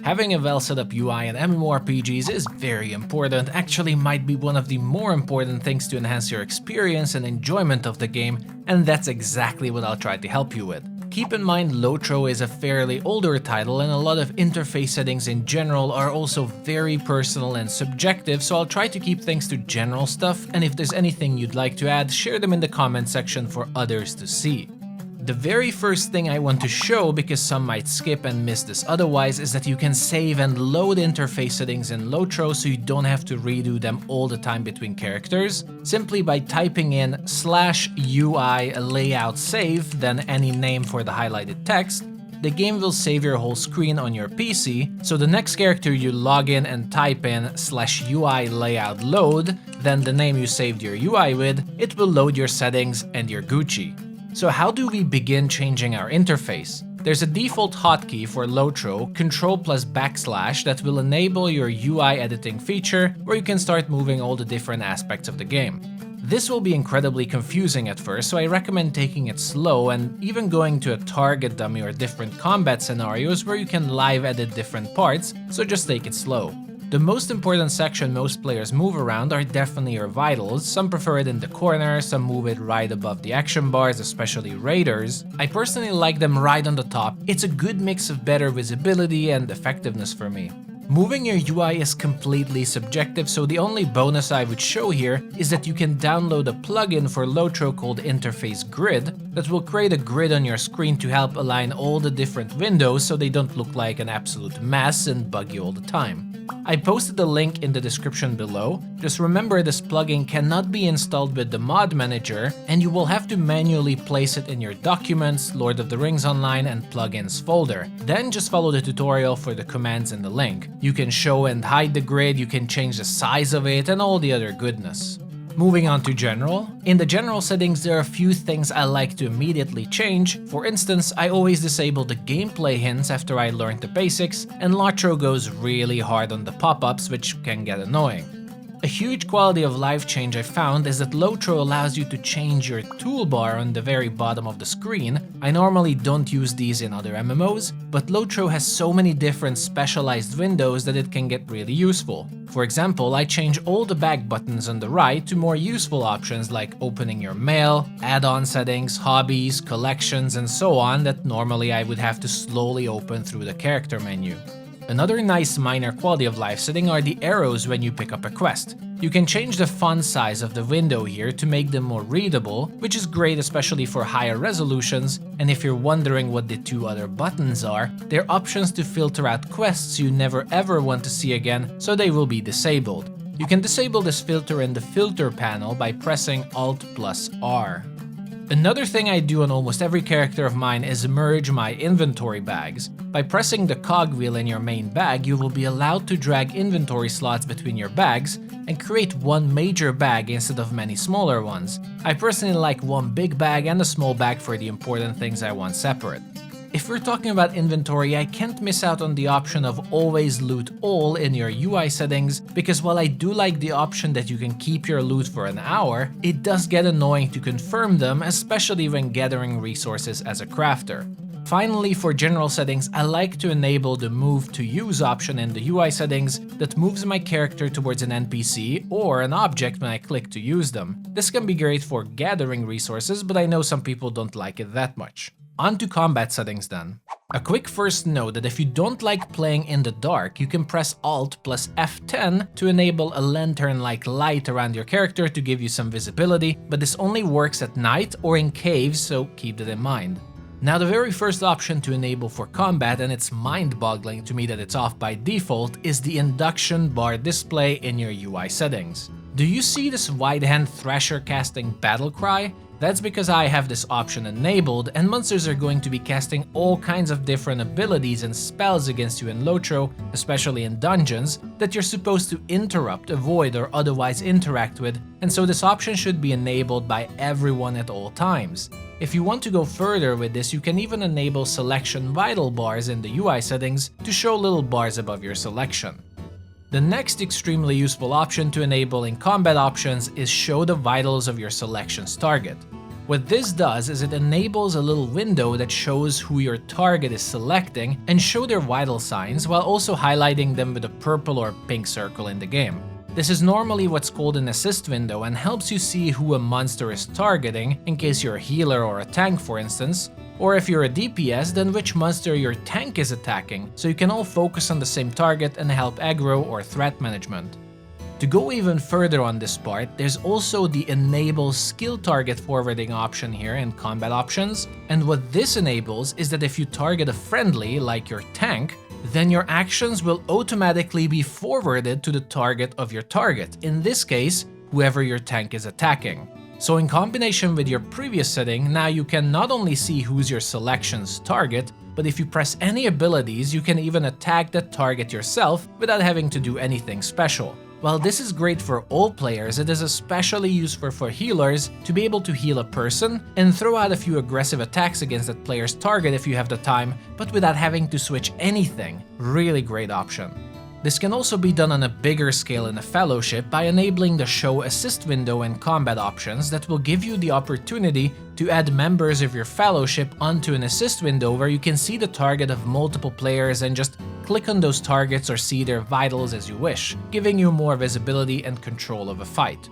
Having a well set up UI in MMORPGs is very important, actually might be one of the more important things to enhance your experience and enjoyment of the game, and that's exactly what I'll try to help you with. Keep in mind Lotro is a fairly older title and a lot of interface settings in general are also very personal and subjective, so I'll try to keep things to general stuff, and if there's anything you'd like to add, share them in the comment section for others to see. The very first thing I want to show, because some might skip and miss this otherwise, is that you can save and load interface settings in Lotro so you don't have to redo them all the time between characters. Simply by typing in /UI layout save, then any name for the highlighted text, the game will save your whole screen on your PC, so the next character you log in and type in /UI layout load, then the name you saved your UI with, it will load your settings and you're Gucci. So how do we begin changing our interface? There's a default hotkey for Lotro, Ctrl+/, that will enable your UI editing feature, where you can start moving all the different aspects of the game. This will be incredibly confusing at first, so I recommend taking it slow and even going to a target dummy or different combat scenarios where you can live edit different parts, so just take it slow. The most important section most players move around are definitely your vitals. Some prefer it in the corner, some move it right above the action bars, especially raiders. I personally like them right on the top. It's a good mix of better visibility and effectiveness for me. Moving your UI is completely subjective, so the only bonus I would show here is that you can download a plugin for Lotro called Interface Grid that will create a grid on your screen to help align all the different windows so they don't look like an absolute mess and bug you all the time. I posted the link in the description below. Just remember this plugin cannot be installed with the mod manager, and you will have to manually place it in your Documents, Lord of the Rings Online and Plugins folder. Then just follow the tutorial for the commands in the link. You can show and hide the grid, you can change the size of it, and all the other goodness. Moving on to general. In the general settings, there are a few things I like to immediately change. For instance, I always disable the gameplay hints after I learned the basics, and Lotro goes really hard on the pop-ups, which can get annoying. A huge quality of life change I found is that Lotro allows you to change your toolbar on the very bottom of the screen. I normally don't use these in other MMOs, but Lotro has so many different specialized windows that it can get really useful. For example, I change all the back buttons on the right to more useful options like opening your mail, add-on settings, hobbies, collections, and so on that normally I would have to slowly open through the character menu. Another nice minor quality of life setting are the arrows when you pick up a quest. You can change the font size of the window here to make them more readable, which is great especially for higher resolutions, and if you're wondering what the two other buttons are, they're options to filter out quests you never ever want to see again, so they will be disabled. You can disable this filter in the filter panel by pressing Alt+R. Another thing I do on almost every character of mine is merge my inventory bags. By pressing the cogwheel in your main bag, you will be allowed to drag inventory slots between your bags and create one major bag instead of many smaller ones. I personally like one big bag and a small bag for the important things I want separate. If we're talking about inventory, I can't miss out on the option of always loot all in your UI settings, because while I do like the option that you can keep your loot for an hour, it does get annoying to confirm them, especially when gathering resources as a crafter. Finally, for general settings, I like to enable the Move to Use option in the UI settings that moves my character towards an NPC or an object when I click to use them. This can be great for gathering resources, but I know some people don't like it that much. On to combat settings then. A quick first note that if you don't like playing in the dark, you can press Alt+F10 to enable a lantern-like light around your character to give you some visibility, but this only works at night or in caves, so keep that in mind. Now the very first option to enable for combat, and it's mind-boggling to me that it's off by default, is the induction bar display in your UI settings. Do you see this wide-hand thrasher casting battle cry? That's because I have this option enabled, and monsters are going to be casting all kinds of different abilities and spells against you in Lotro, especially in dungeons, that you're supposed to interrupt, avoid, or otherwise interact with, and so this option should be enabled by everyone at all times. If you want to go further with this, you can even enable selection vital bars in the UI settings to show little bars above your selection. The next extremely useful option to enable in combat options is show the vitals of your selection's target. What this does is it enables a little window that shows who your target is selecting and show their vital signs while also highlighting them with a purple or pink circle in the game. This is normally what's called an assist window and helps you see who a monster is targeting in case you're a healer or a tank, for instance, or if you're a DPS, then which monster your tank is attacking, so you can all focus on the same target and help aggro or threat management. To go even further on this part, there's also the enable skill target forwarding option here in combat options, and what this enables is that if you target a friendly, like your tank, then your actions will automatically be forwarded to the target of your target, in this case, whoever your tank is attacking. So in combination with your previous setting, now you can not only see who's your selection's target, but if you press any abilities, you can even attack that target yourself without having to do anything special. While this is great for all players, it is especially useful for healers to be able to heal a person and throw out a few aggressive attacks against that player's target if you have the time, but without having to switch anything. Really great option. This can also be done on a bigger scale in a fellowship by enabling the show assist window in combat options that will give you the opportunity to add members of your fellowship onto an assist window where you can see the target of multiple players and just click on those targets or see their vitals as you wish, giving you more visibility and control of a fight.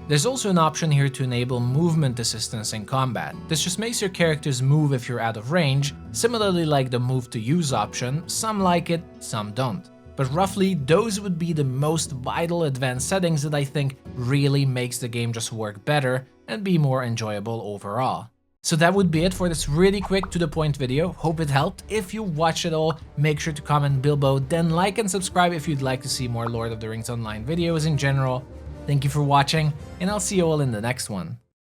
There's also an option here to enable movement assistance in combat. This just makes your characters move if you're out of range, similarly like the move to use option. Some like it, some don't. But roughly, those would be the most vital advanced settings that I think really makes the game just work better and be more enjoyable overall. So that would be it for this really quick to the point video. Hope it helped. If you watched it all, make sure to comment Bilbo, then like and subscribe if you'd like to see more Lord of the Rings Online videos in general. Thank you for watching, and I'll see you all in the next one.